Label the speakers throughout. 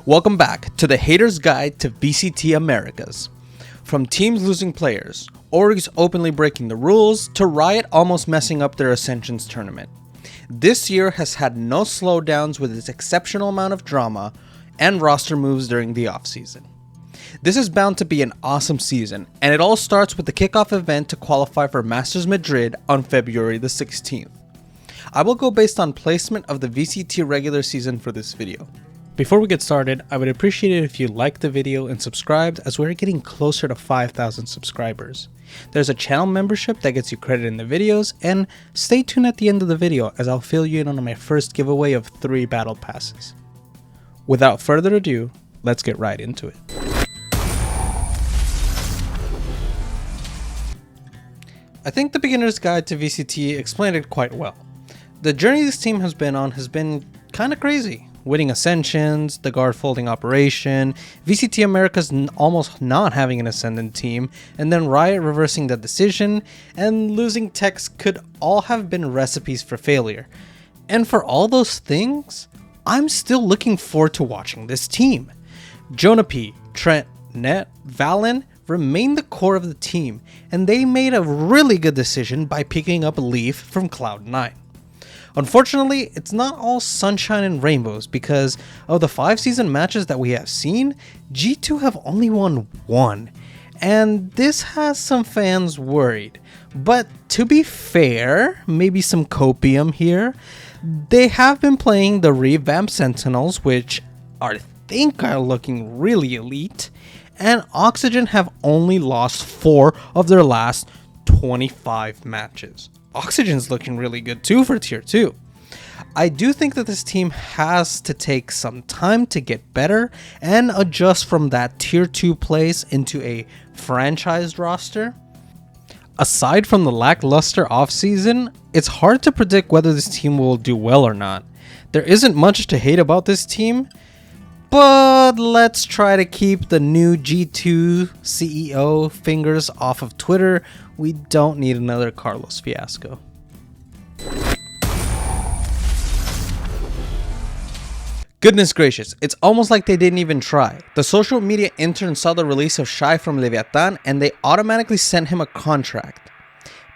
Speaker 1: Welcome back to the Hater's Guide to VCT Americas. From teams losing players, orgs openly breaking the rules, to Riot almost messing up their Ascensions tournament. This year has had no slowdowns with its exceptional amount of drama and roster moves during the offseason. This is bound to be an awesome season, and it all starts with the kickoff event to qualify for Masters Madrid on February the 16th. I will go based on placement of the VCT regular season for this video. Before we get started, I would appreciate it if you liked the video and subscribed, as we're getting closer to 5,000 subscribers. There's a channel membership that gets you credit in the videos, and stay tuned at the end of the video as I'll fill you in on my first giveaway of 3 battle passes. Without further ado, let's get right into it. I think the beginner's guide to VCT explained it quite well. The journey this team has been on has been kinda crazy. Winning Ascensions, the guard folding operation, VCT Americas almost not having an Ascendant team, and then Riot reversing the decision, and losing techs could all have been recipes for failure. And for all those things, I'm still looking forward to watching this team. Jonah P, Trent, Net, Valen remain the core of the team, and they made a really good decision by picking up Leaf from Cloud9. Unfortunately, it's not all sunshine and rainbows, because of the 5 season matches that we have seen, G2 have only won 1, and this has some fans worried. But to be fair, maybe some copium here, they have been playing the revamped Sentinels, which I think are looking really elite, and Oxygen have only lost 4 of their last 25 matches. Oxygen's looking really good too for tier 2. I do think that this team has to take some time to get better and adjust from that tier 2 place into a franchised roster. Aside from the lackluster offseason, it's hard to predict whether this team will do well or not. There isn't much to hate about this team, but let's try to keep the new G2 CEO fingers off of Twitter. We don't need another Carlos fiasco. Goodness gracious, it's almost like they didn't even try. The social media intern saw the release of Shy from Leviatan and they automatically sent him a contract.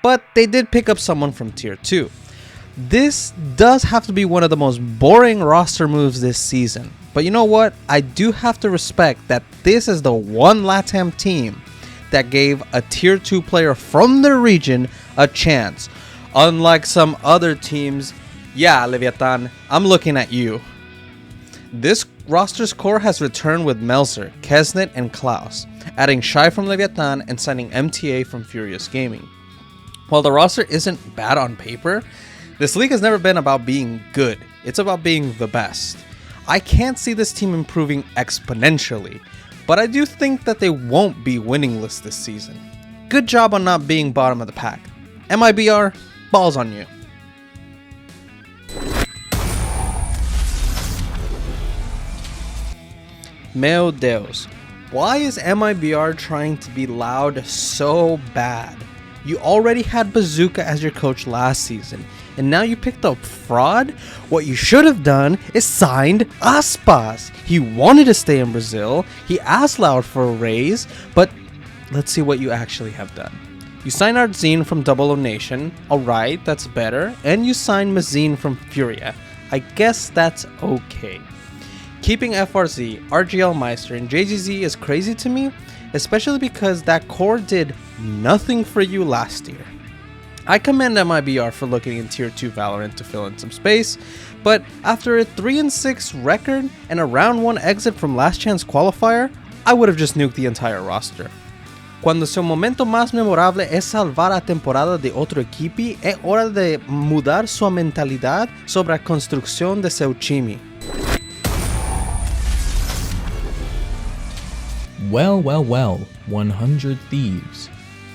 Speaker 1: But they did pick up someone from tier 2. This does have to be one of the most boring roster moves this season. But you know what? I do have to respect that this is the one LATAM team that gave a tier 2 player from their region a chance. Unlike some other teams, yeah, Leviatan, I'm looking at you. This roster's core has returned with Melzer, Kesnet, and Klaus, adding Shy from Leviatan and signing MTA from Furious Gaming. While the roster isn't bad on paper, this league has never been about being good, it's about being the best. I can't see this team improving exponentially, but I do think that they won't be winningless this season. Good job on not being bottom of the pack. MIBR, balls on you. Meu Deus, why is MIBR trying to be loud so bad? You already had Bazooka as your coach last season, and now you picked up Fraud? What you should have done is signed Aspas. He wanted to stay in Brazil, he asked loud for a raise, but let's see what you actually have done. You signed Artzine from Double O Nation, alright, that's better, and you signed Mazine from Furia. I guess that's okay. Keeping FRZ, RGL Meister, and JGZ is crazy to me, especially because that core did nothing for you last year. I commend MIBR for looking in tier 2 Valorant to fill in some space, but after a 3-6 record and a round 1 exit from last chance qualifier, I would have just nuked the entire roster. Cuando su momento más memorable es salvar a temporada de otro equipo, es hora de mudar su mentalidad sobre la construcción de seu time.
Speaker 2: Well, 100 Thieves.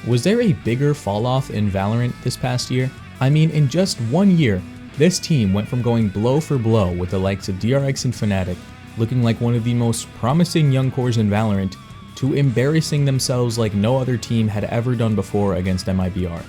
Speaker 2: Was there a bigger falloff in Valorant this past year? I mean, in just 1 year, this team went from going blow for blow with the likes of DRX and Fnatic, looking like one of the most promising young cores in Valorant, to embarrassing themselves like no other team had ever done before against MIBR.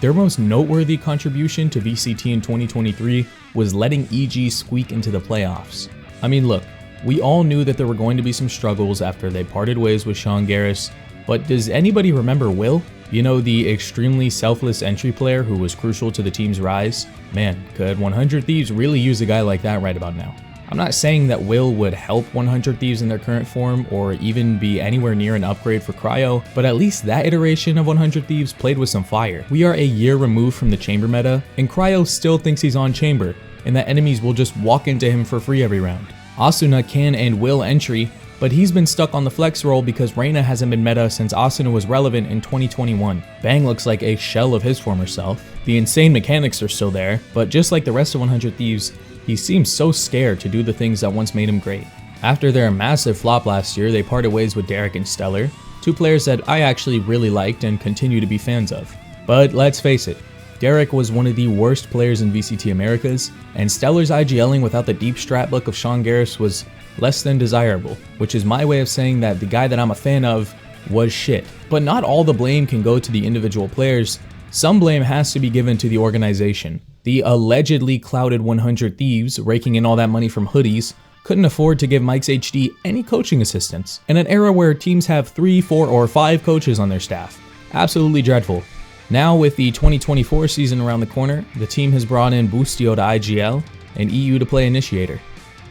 Speaker 2: Their most noteworthy contribution to VCT in 2023 was letting EG squeak into the playoffs. I mean look, We all knew that there were going to be some struggles after they parted ways with Sean Garris, but does anybody remember Will? You know, the extremely selfless entry player who was crucial to the team's rise? Man, could 100 Thieves really use a guy like that right about now? I'm not saying that Will would help 100 Thieves in their current form or even be anywhere near an upgrade for Cryo, but at least that iteration of 100 Thieves played with some fire. We are a year removed from the Chamber meta, and Cryo still thinks he's on Chamber, and that enemies will just walk into him for free every round. Asuna can and will entry, but he's been stuck on the flex role because Reyna hasn't been meta since Asuna was relevant in 2021. Bang looks like a shell of his former self. The insane mechanics are still there, but just like the rest of 100 Thieves, he seems so scared to do the things that once made him great. After their massive flop last year, they parted ways with Derek and Stellar, two players that I actually really liked and continue to be fans of. But let's face it, Derek was one of the worst players in VCT Americas, and Stellar's IGLing without the deep strat look of Sean Garris was less than desirable, which is my way of saying that the guy that I'm a fan of was shit. But not all the blame can go to the individual players. Some blame has to be given to the organization. The allegedly clouded 100 Thieves, raking in all that money from hoodies, couldn't afford to give Mike's HD any coaching assistance, in an era where teams have 3, 4, or 5 coaches on their staff. Absolutely dreadful. Now with the 2024 season around the corner, the team has brought in Boostio to IGL and EU to play Initiator.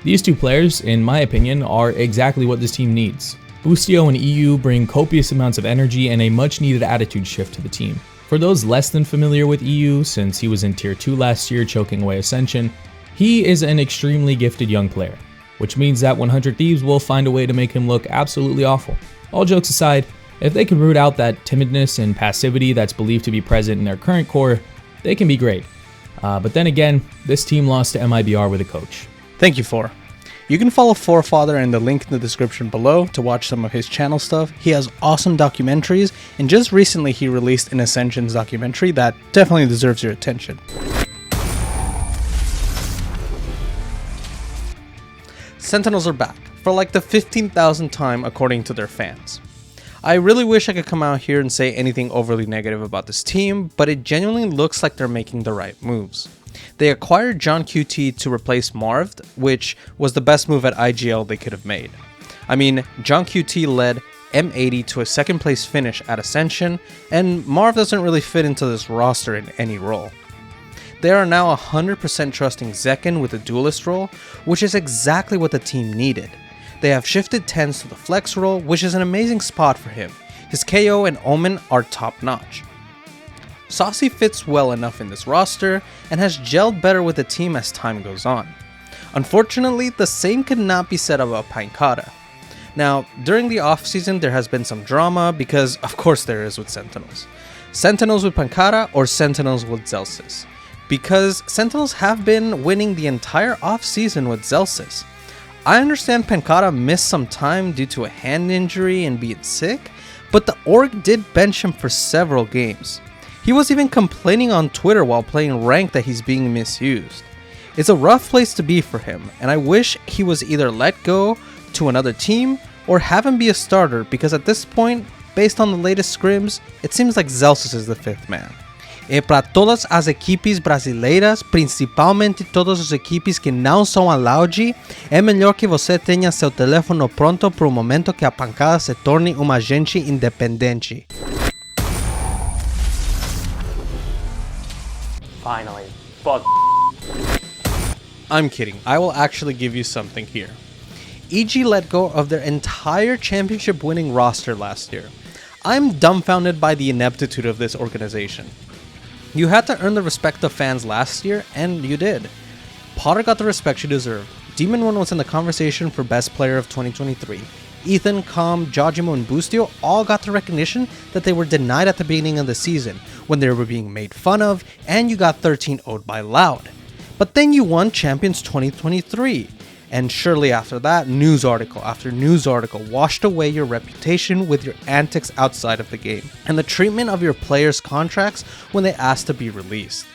Speaker 2: These two players, in my opinion, are exactly what this team needs. Boostio and EU bring copious amounts of energy and a much needed attitude shift to the team. For those less than familiar with EU, since he was in Tier 2 last year choking away Ascension, he is an extremely gifted young player, which means that 100 Thieves will find a way to make him look absolutely awful. All jokes aside, if they can root out that timidness and passivity that's believed to be present in their current core, they can be great. But then again, this team lost to MIBR with a coach.
Speaker 1: Thank you, For. You can follow Forefather in the link in the description below to watch some of his channel stuff. He has awesome documentaries, and just recently he released an Ascensions documentary that definitely deserves your attention. Sentinels are back, for like the 15,000th time according to their fans. I really wish I could come out here and say anything overly negative about this team, but it genuinely looks like they're making the right moves. They acquired John QT to replace Marved, which was the best move at IGL they could have made. I mean, John QT led M80 to a second place finish at Ascension, and Marv doesn't really fit into this roster in any role. They are now 100% trusting Zekken with a duelist role, which is exactly what the team needed. They have shifted Tens to the flex role, which is an amazing spot for him. His KO and Omen are top notch. Saucy fits well enough in this roster and has gelled better with the team as time goes on. Unfortunately, the same could not be said about Pankata. Now, during the offseason there has been some drama because of course there is with Sentinels. Sentinels with Pankata or Sentinels with Zelsis. Because Sentinels have been winning the entire offseason with Zelsis. I understand Pankata missed some time due to a hand injury and being sick, but the org did bench him for several games. He was even complaining on Twitter while playing ranked that he's being misused. It's a rough place to be for him, and I wish he was either let go to another team or have him be a starter, because at this point, based on the latest scrims, it seems like Zelsis is the 5th man. E para todas as equipes brasileiras, principalmente todos os equipes que não são a Loud, é melhor que você tenha seu telefone pronto para o momento que a Pankata se torne uma agente independente.
Speaker 3: Finally. Fuck.
Speaker 1: I'm kidding. I will actually give you something here. EG let go of their entire championship winning roster last year. I'm dumbfounded by the ineptitude of this organization. You had to earn the respect of fans last year, and you did. Potter got the respect she deserved. Demon One was in the conversation for best player of 2023. Ethan, Com, Jojimo, and Boostio all got the recognition that they were denied at the beginning of the season, when they were being made fun of, and you got 13-0'd by Loud. But then you won Champions 2023, and surely after that, news article after news article washed away your reputation with your antics outside of the game, and the treatment of your players' contracts when they asked to be released.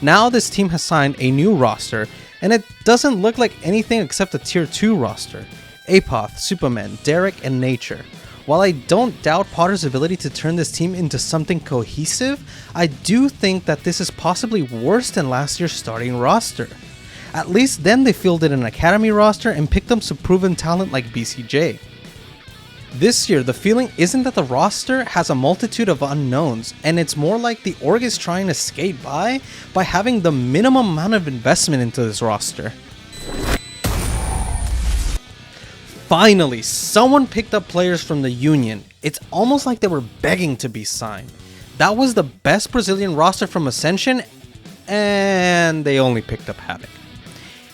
Speaker 1: Now this team has signed a new roster, and it doesn't look like anything except a Tier 2 roster. Apoth, Superman, Derek, and Nature. While I don't doubt Potter's ability to turn this team into something cohesive, I do think that this is possibly worse than last year's starting roster. At least then they fielded an academy roster and picked up some proven talent like BCJ. This year, the feeling isn't that the roster has a multitude of unknowns, and it's more like the org is trying to skate by having the minimum amount of investment into this roster. Finally, someone picked up players from the Union. It's almost like they were begging to be signed. That was the best Brazilian roster from Ascension, and they only picked up Havoc.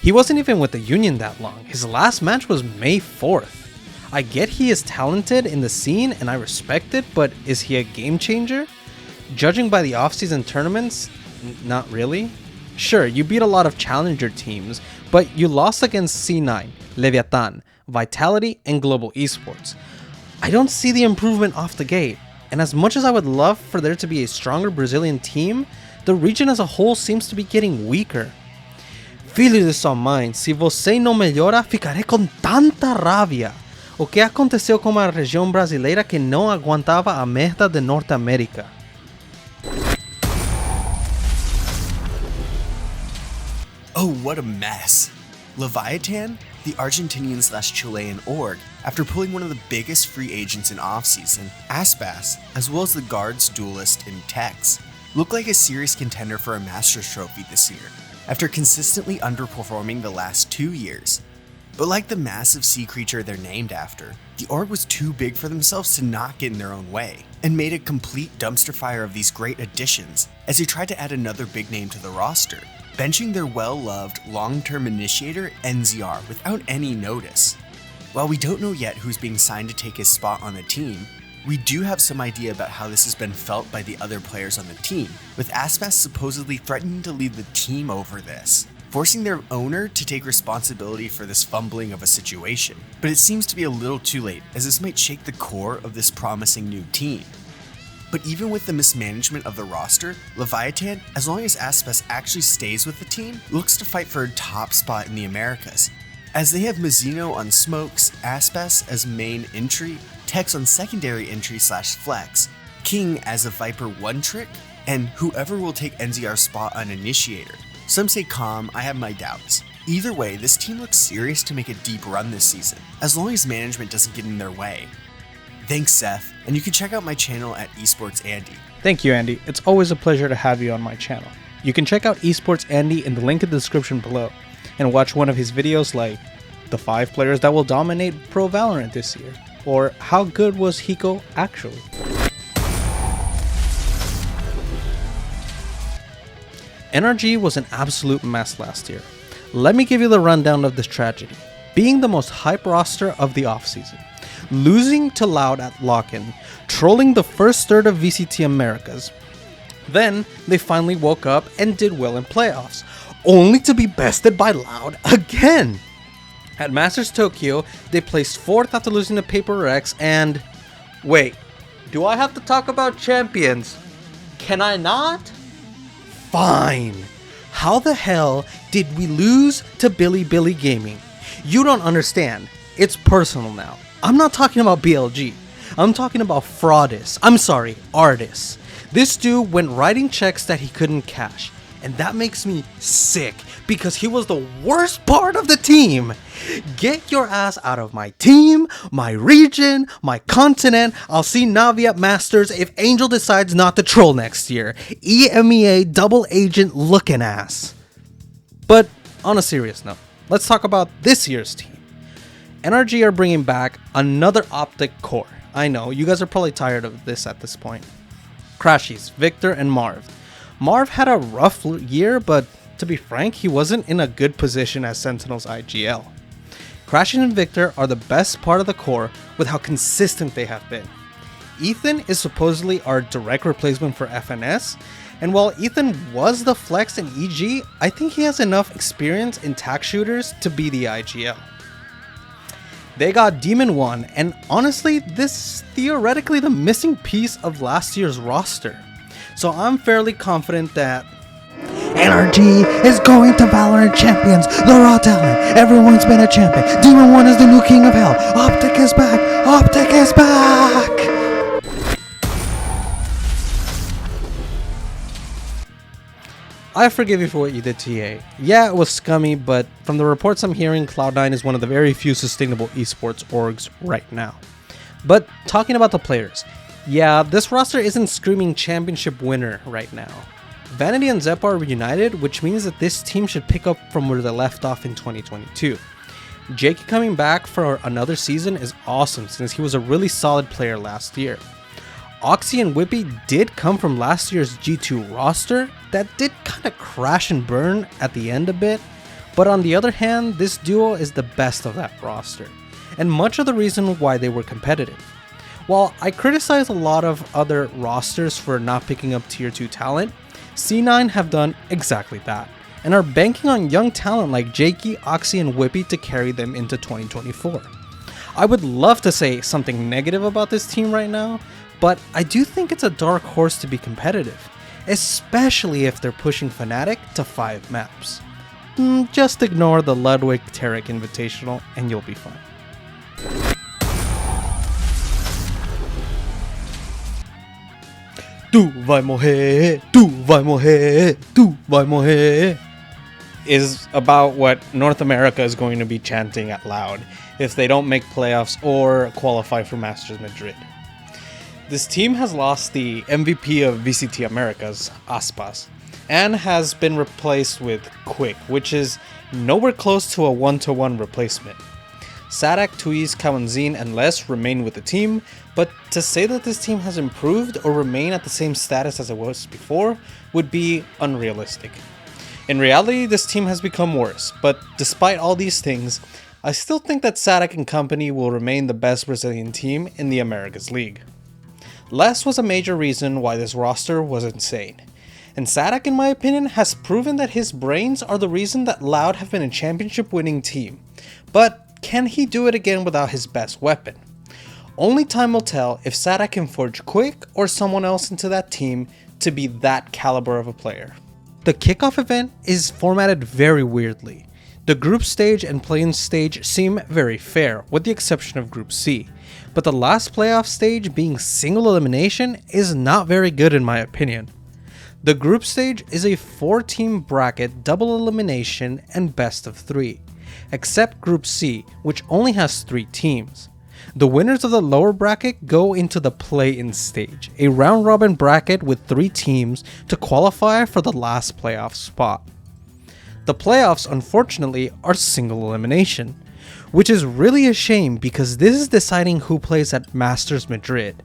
Speaker 1: He wasn't even with the Union that long. His last match was May 4th. I get he is talented in the scene and I respect it, but is he a game changer? Judging by the offseason tournaments, not really. Sure, you beat a lot of challenger teams, but you lost against C9, Leviatan, Vitality, and Global Esports. I don't see the improvement off the gate, and as much as I would love for there to be a stronger Brazilian team, the region as a whole seems to be getting weaker. Filho de sua mãe, se você não melhora, ficarei com tanta raiva. O que aconteceu com a região brasileira que não aguentava a merda de Norte América?
Speaker 3: Oh, what a mess. Leviatan, the Argentinian/Chilean org, after pulling one of the biggest free agents in offseason, Aspas, as well as the guards duelist in Tex, look like a serious contender for a Masters trophy this year, after consistently underperforming the last 2 years. But like the massive sea creature they're named after, the org was too big for themselves to not get in their own way, and made a complete dumpster fire of these great additions as they tried to add another big name to the roster, benching their well-loved long-term initiator NZR without any notice. While we don't know yet who's being signed to take his spot on the team, we do have some idea about how this has been felt by the other players on the team, with Aspas supposedly threatening to leave the team over this, forcing their owner to take responsibility for this fumbling of a situation. But it seems to be a little too late, as this might shake the core of this promising new team. But even with the mismanagement of the roster, Leviatan, as long as Aspas actually stays with the team, looks to fight for a top spot in the Americas, as they have Mizzino on smokes, Aspas as main entry, Tex on secondary entry/flex, King as a Viper one-trick, and whoever will take NZR's spot on initiator. Some say calm, I have my doubts. Either way, this team looks serious to make a deep run this season, as long as management doesn't get in their way. Thanks, Seth, and you can check out my channel at Esports Andy.
Speaker 1: Thank you, Andy. It's always a pleasure to have you on my channel. You can check out Esports Andy in the link in the description below, and watch one of his videos like the 5 players that will dominate Pro Valorant this year, or how good was Hiko actually? NRG was an absolute mess last year. Let me give you the rundown of this tragedy. Being the most hype roster of the offseason, losing to Loud at lock-in, trolling the first third of VCT Americas. Then they finally woke up and did well in playoffs, only to be bested by Loud again. At Masters Tokyo, they placed 4th after losing to Paper Rex and... Wait, do I have to talk about champions? Can I not? Fine. How the hell did we lose to Billy Gaming? You don't understand. It's personal now. I'm not talking about BLG. I'm talking about artists. This dude went writing checks that he couldn't cash. And that makes me sick because he was the worst part of the team. Get your ass out of my team, my region, my continent. I'll see Navi at Masters if Angel decides not to troll next year. EMEA double agent looking ass. But on a serious note, let's talk about this year's team. NRG are bringing back another Optic core. I know, you guys are probably tired of this at this point. Crashies, Victor, and Marv. Marv had a rough year, but to be frank, he wasn't in a good position as Sentinels IGL. Crashies and Victor are the best part of the core with how consistent they have been. Ethan is supposedly our direct replacement for FNS, and while Ethan was the flex in EG, I think he has enough experience in tac shooters to be the IGL. They got Demon 1, and honestly, this is theoretically the missing piece of last year's roster. So I'm fairly confident that NRG is going to Valorant Champions, the raw talent. Everyone's been a champion. Demon 1 is the new king of hell. Optic is back. Optic is back. I forgive you for what you did to EA. Yeah, it was scummy, but from the reports I'm hearing, Cloud9 is one of the very few sustainable esports orgs right now. But talking about the players, yeah, this roster isn't screaming championship winner right now. Vanity and Zepa are reunited, which means that this team should pick up from where they left off in 2022. Jakey coming back for another season is awesome since he was a really solid player last year. Oxy and Whippy did come from last year's G2 roster that did kind of crash and burn at the end a bit, but on the other hand, this duo is the best of that roster, and much of the reason why they were competitive. While I criticize a lot of other rosters for not picking up tier 2 talent, C9 have done exactly that, and are banking on young talent like Jakey, Oxy, and Whippy to carry them into 2024. I would love to say something negative about this team right now, but I do think it's a dark horse to be competitive, especially if they're pushing Fnatic to 5 maps. Just ignore the Ludwig Tarek Invitational and you'll be fine. Tu vai morrer, tu vai morrer, tu vai morrer is about what North America is going to be chanting out loud if they don't make playoffs or qualify for Masters Madrid. This team has lost the MVP of VCT Americas, Aspas, and has been replaced with Quick, which is nowhere close to a 1-to-1 replacement. Sadak, Tuiz, Kawanzin, and Les remain with the team, but to say that this team has improved or remain at the same status as it was before would be unrealistic. In reality, this team has become worse, but despite all these things, I still think that Sadak and company will remain the best Brazilian team in the Americas League. Les was a major reason why this roster was insane, and Sadak, in my opinion, has proven that his brains are the reason that Loud have been a championship winning team, but can he do it again without his best weapon? Only time will tell if Sadak can forge Quick or someone else into that team to be that caliber of a player. The kickoff event is formatted very weirdly. The group stage and play-in stage seem very fair, with the exception of Group C, but the last playoff stage being single elimination is not very good in my opinion. The group stage is a 4-team bracket double elimination and best of 3, except Group C, which only has 3 teams. The winners of the lower bracket go into the play-in stage, a round-robin bracket with 3 teams to qualify for the last playoff spot. The playoffs, unfortunately, are single elimination, which is really a shame because this is deciding who plays at Masters Madrid.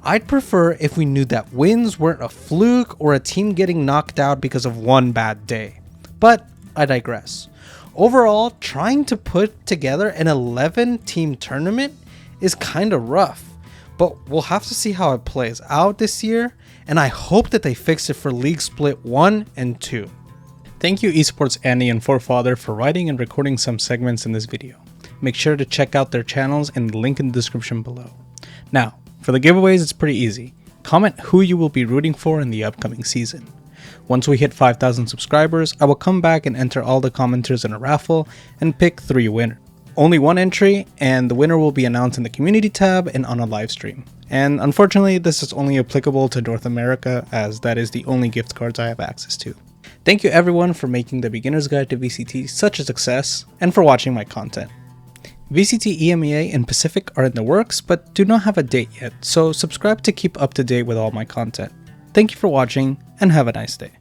Speaker 1: I'd prefer if we knew that wins weren't a fluke or a team getting knocked out because of one bad day. But I digress. Overall, trying to put together an 11-team tournament is kinda rough, but we'll have to see how it plays out this year, and I hope that they fix it for League Split 1 and 2. Thank you Esports Andy and Forefather for writing and recording some segments in this video. Make sure to check out their channels and the link in the description below. Now, for the giveaways it's pretty easy. Comment who you will be rooting for in the upcoming season. Once we hit 5,000 subscribers, I will come back and enter all the commenters in a raffle and pick 3 winners. Only 1 entry, and the winner will be announced in the community tab and on a live stream. And unfortunately, this is only applicable to North America, as that is the only gift cards I have access to. Thank you everyone for making the Beginner's Guide to VCT such a success, and for watching my content. VCT EMEA and Pacific are in the works, but do not have a date yet, so subscribe to keep up to date with all my content. Thank you for watching, and have a nice day.